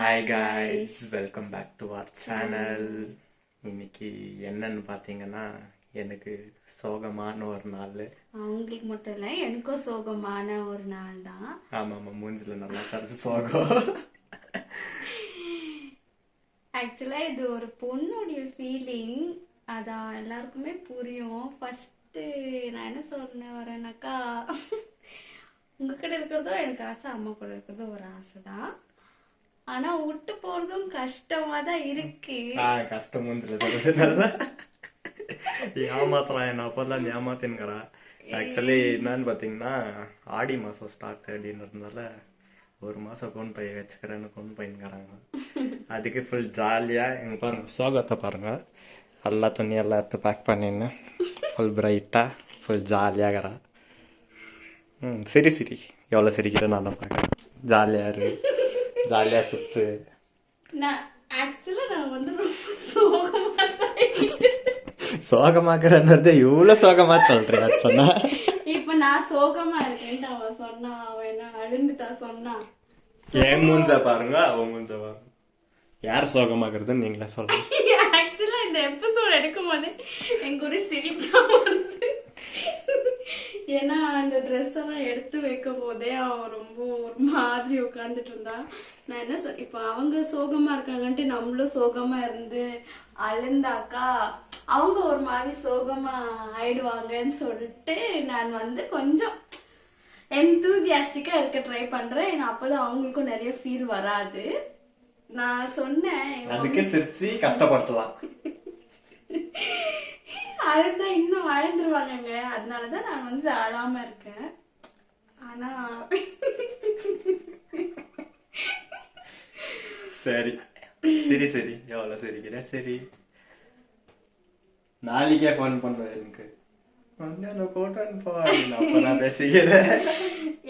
Hi guys, welcome back to our channel. இன்னைக்கு என்னன்னு பார்த்தீங்கன்னா, எனக்கு சோகமான ஒரு நாள். அவங்களுக்கு மட்டும் இல்லை, எனக்கும் சோகமான ஒரு நாள் தான். ஆமாம், மூஞ்சில் நல்லா தருது சோகம். ஆக்சுவலாக இது ஒரு பொண்ணுடைய ஃபீலிங், அதான் எல்லாருக்குமே புரியும். ஃபஸ்ட்டு நான் என்ன சொன்னேன் வரேனாக்கா, உங்ககிட்ட இருக்கிறதோ எனக்கு ஆசை, அம்மா கூட இருக்கிறதோ ஒரு ஆசை தான். ஆனா விட்டு போறதும் கஷ்டமா தான் இருக்கு. கஷ்டம் மூஞ்சில் தருது நல்லா. ஏமாத்துறான் என்ன, அப்போதான் ஏமாத்தின்னுக்கிறா. ஆக்சுவலி என்னன்னு பார்த்தீங்கன்னா, ஆடி மாதம் ஸ்டார்ட் அப்படின்றதுனால ஒரு மாதம் கொண்டு போய் வச்சுக்கிறேன்னு கொண்டு போயின்னுக்கிறாங்க. அதுக்கு ஃபுல் ஜாலியாக எங்கள் பாருங்கள் சோகத்தை பாருங்கள், எல்லா துணி எல்லாம் எடுத்து பேக் பண்ணின்னு ஃபுல் பிரைட்டாக ஃபுல் ஜாலியாகிறா. சரி சரி, எவ்வளோ சிரிக்கிறேன் நான் பார்க்குறேன். ஜாலியாக இரு, ஜாலியாக சுற்று. நான் ஆக்சுவலாக நான் வந்து ரொம்ப சோகமாக சோகமாக்குறேன்னு இவ்வளோ சோகமாக சொல்கிறேன் சொன்னா. இப்போ நான் சோகமாக இருக்கேன்ட்டு அவன் சொன்னா, அவன் என்ன அழுந்துட்டா சொன்னா. என் மூஞ்ச பாருங்க, அவன் மூஞ்ச பாருங்க. யார் சோகமாக்குறதுன்னு நீங்களே சொல்லுங்க. ஆக்சுவலாக இந்த எபிசோட் எடுக்கும் போதே எங்க ஒரு சிரிப்பா வருது. ஏன்னா அந்த ட்ரெஸ் எல்லாம் எடுத்து வைக்கும் போதே அவன் ரொம்ப ஒரு மாதிரி உட்காந்துட்டு இருந்தா. நான் என்ன இப்போ அவங்க சோகமா இருக்காங்கன்ட்டு நம்மளும் சோகமா இருந்து அழுந்தாக்கா அவங்க ஒரு மாதிரி சோகமா ஆயிடுவாங்கன்னு சொல்லிட்டு நான் வந்து கொஞ்சம் என்தூசியாஸ்டிக்கா இருக்க ட்ரை பண்றேன். ஏன்னா அப்பதான் அவங்களுக்கும் நிறைய ஃபீல் வராது. நான் சொன்னேன் அதுக்கு சிரிச்சு கஷ்டப்படுத்தலாம். அழுந்தா இன்னும் அழுந்துருவாங்க, அதனாலதான் நான் வந்து அழாம இருக்கேன். ஆனா சரி சரி சரி, எவ்வளோ சிரிக்கிறேன். சரி, நாளைக்கே ஃபோன் பண்ணுவேன் எனக்கு வந்து அந்த போட்டோன்னு போ, அப்போ நான் பேசிக்கிறேன்.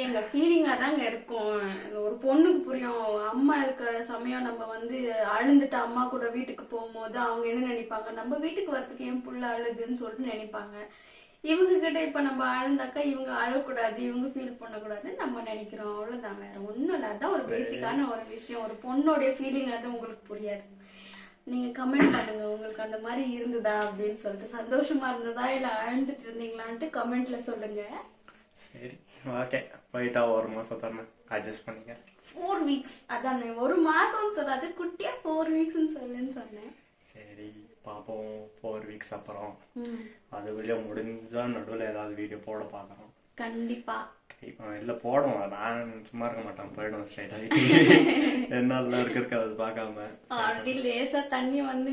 எங்க ஃபீலிங்கா தாங்க இருக்கும். ஒரு பொண்ணுக்கு புரியும். அம்மா இருக்க சமயம் நம்ம வந்து அழுந்துட்டு அம்மா கூட வீட்டுக்கு போகும்போது அவங்க என்ன நினைப்பாங்க, நம்ம வீட்டுக்கு வரதுக்கு என் புள்ள அழுதுன்னு சொல்லிட்டு நினைப்பாங்க. இவங்க கிட்ட இப்ப நம்ம அழுந்தாக்கா இவங்க அழக்கூடாது, இவங்க ஃபீல் பண்ணக்கூடாதுன்னு நம்ம நினைக்கிறோம். அவ்வளவுதான், வேற ஒண்ணும் இல்லை. அதான் ஒரு பேசிக்கான ஒரு விஷயம். ஒரு பொண்ணோடைய ஃபீலிங் அது உங்களுக்கு புரியாது. நீங்க கமெண்ட் பண்ணுங்க, உங்களுக்கு அந்த மாதிரி இருந்ததா அப்படின்னு சொல்லிட்டு. சந்தோஷமா இருந்ததா இல்ல அழுந்துட்டு இருந்தீங்களான்ட்டு கமெண்ட்ல சொல்லுங்க. சரி, ஓகே, போயிட்டா ஒரு மாசம் தானே, அட்ஜஸ்ட் பண்ணிக்க. 4 weeks, அதான் ஒரு மாசம்னு சொல்லாது, குட்டியா 4 weeks சொல்லுன்னு சொன்னேன். சரி, பார்ப்போம் 4 weeks அப்புறம். அதுக்குள்ளே முடிஞ்சா நடுவில் ஏதாவது வீடியோ போட பார்க்குறோம். கண்டிப்பா இல்லை போடுவோம், நான் சும்மா இருக்க மாட்டேன், போயிடுவோம் ஸ்ட்ரைட் ஆகிட்டு. என்னால இருக்கிறது அது பார்க்காம. அப்படி லேசா தண்ணி வந்து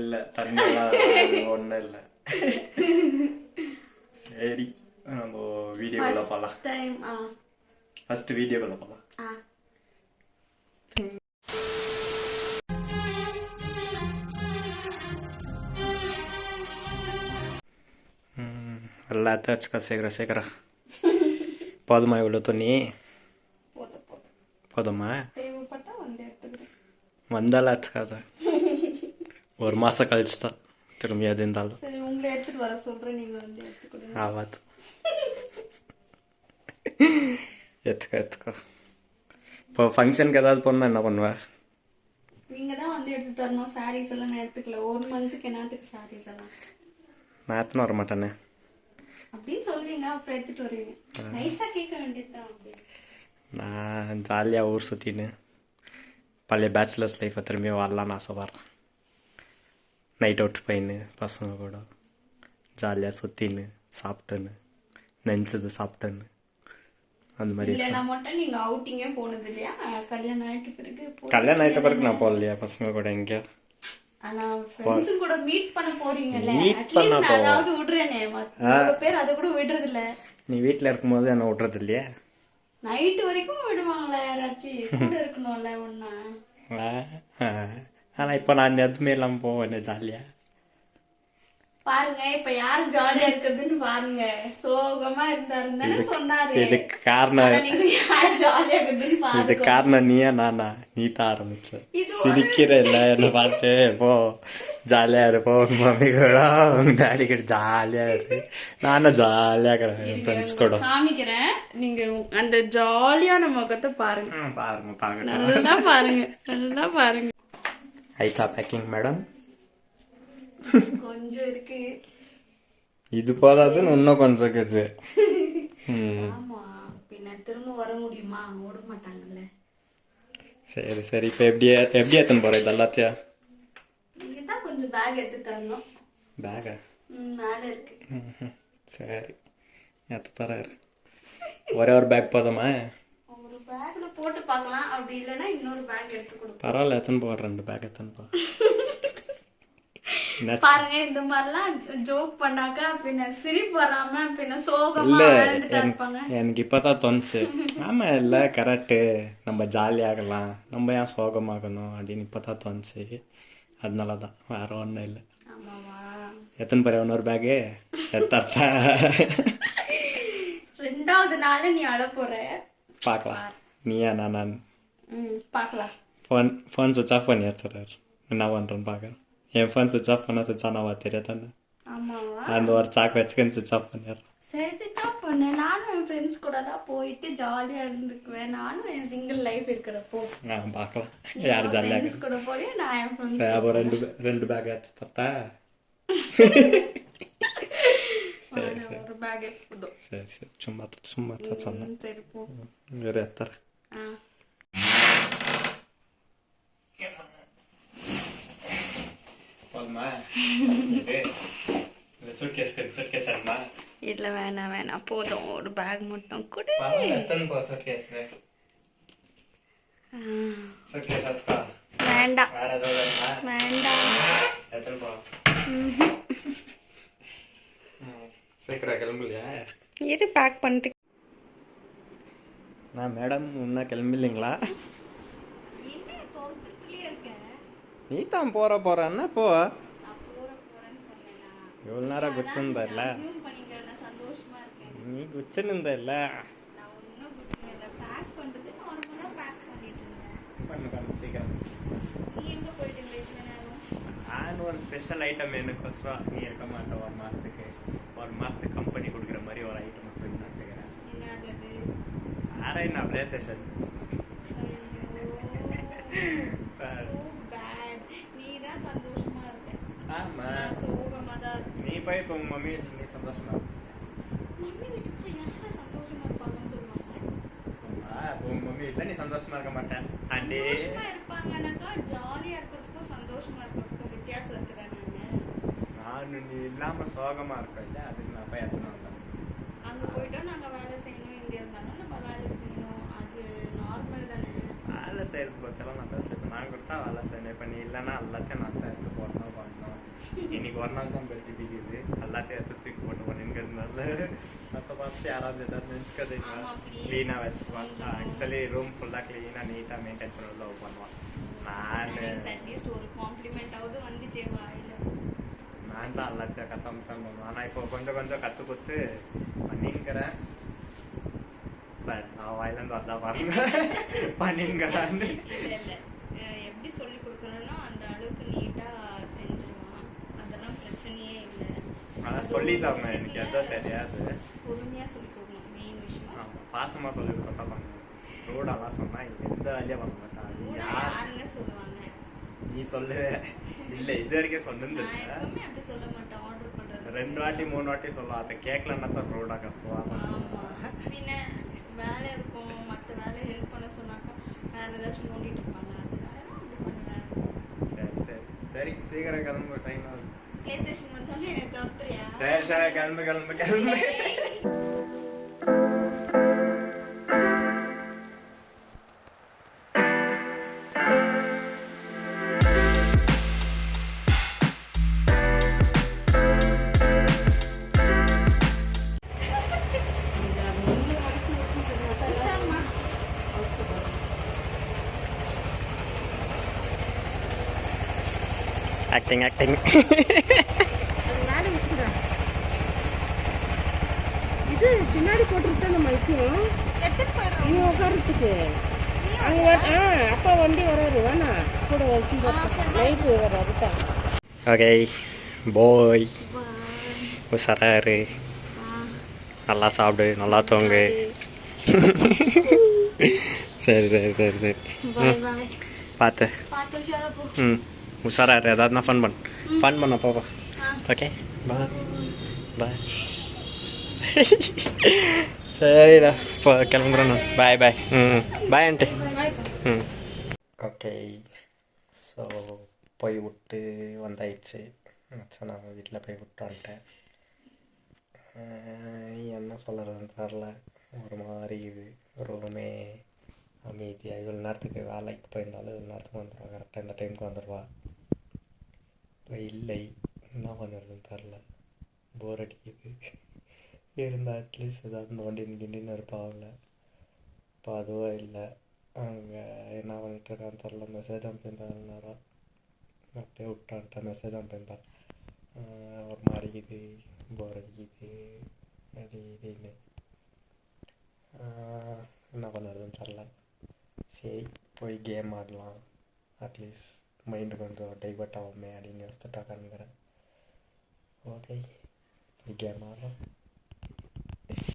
இல்லை, தண்ணியெல்லாம் ஒன்றும் இல்லை. சரி, நம்ம வீடியோக்குள்ள போகலாம். ஃபர்ஸ்ட் வீடியோக்குள்ள போகலாம். எல்லாத்தையும் வச்சுக்கோ, சீக்கிரம் சீக்கிரம். போதுமா இவ்வளோ துணி? போதுமா? வந்தாலும் வச்சுக்காத, ஒரு மாதம் கழிச்சு தான் திரும்பி அது இருந்தாலும். சரி, உங்களை எடுத்துட்டு வர சொல்றேன், நீங்க வந்து எடுத்துக்கோங்க. ஆகாது, எடுத்துக்கோ. இப்போ ஃபங்க்ஷனுக்கு ஏதாவது போனால் என்ன பண்ணுவேன்? நீங்க தான் வந்து எடுத்து தரணும். சாரீஸ் எல்லாம் நான் எடுத்துக்கல. 1 monthக்கு என்னத்துக்கு சாரீஸ் எல்லாம்? நான் எடுத்துன்னு வர மாட்டேனே அப்படின்னு சொல்லுவீங்க, அப்புறம் எடுத்துட்டு வருவீங்க. நைஸா கேட்க வேண்டியதுதான். நான் ஜாலியாக ஊர் சுற்றின்னு பழைய பேச்சுலர்ஸ் லைஃப்பை திரும்பி வரலான்னு ஆசைப்படுறேன். நைட் அவுட் போயின்னு பசங்க கூட ஜாலியாக சுற்றின்னு சாப்பிட்டுன்னு நெஞ்சது சாப்பிட்டுன்னு அந்த மாதிரி. இல்லைனா மட்டும் நீங்க அவுட்டிங்கே போனது இல்லையா? கல்யாணம் ஆயிட்ட பிறகு? கல்யாணம் ஆயிட்ட பிறகு நான் போகலையா பசங்க கூட எங்கேயா. ஆனா ஃப்ரெண்ட்ஸ் கூட மீட் பண்ண போறீங்கல்ல, மீட் அட்லீஸ்ட் பண்ண நான் அதாவது விடுறேனே. மத்த பேர் அது கூட விடுறது இல்ல. நீ வீட்டில் இருக்கும்போது என்ன விடுறது இல்லையா? நைட் வரைக்கும் விடுவாங்களா யாராச்சும்? கூட இருக்கணும்ல ஒண்ணா. ஆனால் இப்போ நான் எதுவுமே இல்லாமல் போவேன் ஜாலியாக. பாருங்க, இப்ப யாரு ஜாலியா இருக்குதுன்னு பாருங்க. சோகமா இருந்தாருன்னு சொன்னாரு. இதுக்கு காரணம், நீங்க யாரு ஜாலியா இருக்குதுன்னு பாருங்க. இது காரணம் நீயா நானா? நீட்டா ஆரம்பிச்ச சிரிக்கிற இல்லை என்ன பார்த்து. போ ஜாலியாக இருப்போம் உங்கள் மம்மி கூட உங்கள் டாடி கூட ஜாலியாக இருக்கு. நானும் ஜாலியாக இருக்கிறேன் என் ஃப்ரெண்ட்ஸ் கூட. காமிக்கிறேன், நீங்க அந்த ஜாலியான முகத்தை பாருங்க. பாருங்க பாருங்க நல்லா பாருங்க, நல்லா பாருங்க. ஐச்சா பேக்கிங் மேடம். கொஞ்சம் இருக்கு. இது போதாதுன்னு இன்னும் கொஞ்சம் இருக்குது. ஆமா, பின்ன திரும்ப வர முடியுமா? ஓட மாட்டாங்கல்ல. சரி சரி, இப்போ எப்படி எடுத்துன்னு போகிற இது எல்லாத்தையும்? நீங்க தான் கொஞ்சம் பேக் எடுத்து தரணும். பேகா? மேல இருக்கு. சரி எடுத்து தராரு. ஒரே ஒரு பேக் போதுமா? ஒரு பேக்ல போட்டு பார்க்கலாம், அப்படி இல்லைன்னா இன்னொரு பேக் எடுத்து கொடுப்போம். பரவாயில்ல, எத்தனை போகிற 2 பேக் எத்தனை போ. பாருங்க, இந்த மாதிரிலாம் ஜோக் பண்ணாக்கா பின்ன சிரிப்பு வராம பின்ன சோகமா இல்லை இருப்பாங்க. எனக்கு இப்போதான் தோணுச்சு. ஆமாம் இல்லை கரெக்டு, நம்ம ஜாலியாகலாம், நம்ம ஏன் சோகமாகணும் அப்படின்னு இப்போ தான் தோணுச்சு. அதனால தான், வேற ஒன்றும் இல்லை. ஆமாவா? எத்தனை பேர் இன்னொரு பேகு எத்தா? 2வது நாள் நீ அழ போற. பார்க்கலாம். நீயா நான் பார்க்கலாம். ஃபோன் சுவிச் ஆஃப் பண்ணி வச்சுறாரு. என்ன பண்ணுறேன்னு பார்க்குறேன். என் ஃபோன் சுவிச் ஆஃப் பண்ணால் சுவிச் ஆனவா தெரியாதானே. ஆமாவா? அந்த ஒரு சாக்கு வச்சுக்கன்னு சுவிச் ஆஃப் பண்ணிடுறேன். சரி, சுவிச் ஆஃப் பண்ணு. நானும் என் ஃப்ரெண்ட்ஸ் கூட தான் போயிட்டு ஜாலியா இருந்துக்குவேன். நானும் என் சிங்கிள் லைஃப் இருக்கிறப்போ பார்க்கலாம் யார் ஜாலியாக ஃப்ரெண்ட்ஸ் கூட போறேன், நான் என் ஃப்ரெண்ட்ஸ். சரி, அப்போ ரெண்டு பேக் எடுத்து தட்டா? ஒரு பேக் போதும். சரி சரி, சும்மா தான் சொன்னேன். சரி போ. வேறு எத்தர இல்ல வேணாம் போதும், ஒரு பேக் மட்டும் கொடு. வேண்டாம் சீக்கிரம் கிளம்பலையா? இரு, பேக் பண்ணிட்டு. நான் மேடம் இன்னும் கிளம்பில்லைங்களா? நீ தான் போறேன்னா போ. இவ்வளோ நேரம் குச்சிருந்தா இல்ல? நீ குச்சிருந்த இல்ல? பண்ணு சீக்கிரம். நான் ஒரு ஸ்பெஷல் ஐட்டம் எனக்கோசரம் நீ இருக்க மாட்டேன். ஒரு மாசத்துக்கு கம்பெனி கொடுக்குற மாதிரி ஒரு ஐட்டம் நாட்டுக்கிறேன். நான் பிளே ஸ்டேஷன். ஆமா, நீ போய் இப்போ உங்க மம்மி நீ சந்தோஷமா உங்க மம்மி வீட்டுல நீ சந்தோஷமா இருக்க மாட்டேன். ஆண்டி ஜாலியா இருக்கிறதுக்கும் சந்தோஷமா இருக்கிறதுக்கும் வித்தியாசம் இருக்குதானே? நான் நீ இல்லாம சோகமா இருப்பேன் இல்ல, அதுக்கு நான் போய் எத்தனை வந்தேன். அங்க போயிட்டோம், நாங்க வேலை செய்யணும். இங்க இருந்தாலும் நம்ம வேலை செய்யணும், அது நார்மல் தானே. வேலை செய்யறது பத்தியெல்லாம் நான் பேசல. இப்போ நான் கொடுத்தா வேலை செய்யணும். இப்போ நீ இல்லைன்னா எல்லாத்தையும் நான் தான் எடுத்து போடணும் பண்ணணும். இன்னைக்கு ஒரு நாள் தான் பெருக்கி பிடிக்குது, எல்லாத்தையும் எடுத்து தூக்கி போட்டு பண்ணிங்கிறதுனால மற்ற பார்த்து யாராவது ஏதாவது நினச்சிக்கிறதுங்களா க்ளீனாக வச்சுக்குவாங்க. ஆக்சுவலி ரூம் ஃபுல்லாக க்ளீனாக நீட்டாக மெயின்டைன் பண்ணி லவ் பண்ணுவான். அட்லீஸ்ட் ஒரு காம்ப்ளிமெண்டாவது வந்துச்சே வாயில. நான் தான் எல்லாத்தையும் கச்சமிச்சான் பண்ணுவேன். ஆனால் இப்போ கொஞ்சம் கொஞ்சம் கற்றுக் கொடுத்து பண்ணிங்கிறேன். நான் வாயிலேருந்து வந்தா பாருங்க பண்ணிங்கிறான்னு. இல்லை எப்படி சொல்லி கொடுக்கணும்னா அந்த அளவுக்கு நீட்டாக செஞ்சிருவான். அதெல்லாம் பிரச்சனையே இல்லை. அதான் சொல்லி தரணும், எனக்கு எதுவும் தெரியாது. பொறுமையாக சொல்லி கொடுக்கணும், மெயின் விஷயம். ஆமாம், பாசமாக சொல்லி கொடுத்தா பண்ணுவேன். ரோடெல்லாம் சொன்னால் எந்த வேலையாக பண்ண மாட்டான். யாருங்க சொல்லுவாங்க? நீ சொல்லு. இல்லை இது வரைக்கும் சொன்னது எப்பவுமே அப்படி சொல்ல மாட்டேன். ஆர்டர் பண்ணுறது 2 வாட்டி 3 வாட்டி சொல்லலாம். அதை கேட்கலன்னா தான் ரோடாக கற்றுவாங்க. பின்ன வேலை இருக்கும், மற்ற வேலை ஹெல்ப் பண்ண சொன்னாக்கா வேற ஏதாச்சும் நோண்டிட்டு இருப்பாங்க. அதனால அப்படி பண்ணுவேன். சரி சீக்கிரம் கிளம்பு, டைம் ஆகுது. பிளே ஸ்டேஷன் வந்தோடனே எனக்கு ஒருத்தரியா? சரி கிளம்பு. ஆக்டிங் இது பின்னாடி போட்டுட்டு நம்ம வைக்கணும். நீ உட்காரத்துக்கு அப்பா வண்டி வராது, வேணா கூட வைக்க லைட்டு வராது தான். ஓகே போய் உஷாரா இரு, நல்லா சாப்பிடு, நல்லா தூங்கு. சரி சரி சரி சரி பார்த்து ம் உஷாரா இரு. ஏதாவதுனா ஃபன் பண்ண போவா. ஓகே பாய் பாய். சரிடா இப்போ கிளம்புறேன் நான். பாய் பாய். ம் பாய் ஆண்டி. ம் ஓகே ஸோ போய் விட்டு வந்தாயிடுச்சு. மச்சான் நான் வீட்டில் போய் விட்டு வந்துட்டேன். என்ன சொல்கிறதுன்னு தெரில, ஒரு மாதிரி இது ரூமே அமைதியாக. இவ்வளோ நேரத்துக்கு வேலைக்கு போயிருந்தாலும் இவ்வளோ நேரத்துக்கு வந்துடுவா, கரெக்டாக இந்த டைமுக்கு வந்துடுவா. இப்போ இல்லை, என்ன பண்ணுறதுன்னு தெரில, போர் அடிக்குது. இருந்தால் அட்லீஸ்ட் ஏதாவது நோண்டின்னு இருப்பாங்கல்ல. இப்போ அதுவும் இல்லை. அங்கே என்ன பண்ணிட்டு இருக்கான்னு தெரில. மெசேஜ் அனுப்பியிருந்தாங்க நேரம், அப்படியே விட்டான்ட்டேன். மெசேஜ் அனுப்பியிருந்தேன். ஒரு மாதிரி இது போர் அடிக்குது அப்படி இப்படின்னு. என்ன பண்ணுறதுன்னு தெரில. சரி போய் கேம் ஆடலாம், அட்லீஸ்ட் மைண்டு கொஞ்சம் டைவர்ட் ஆகுமே அப்படின்னு யோசிச்சுட்டா கண்ணுக்கிறேன். ஓகே போய் கேம் ஆடலாம்.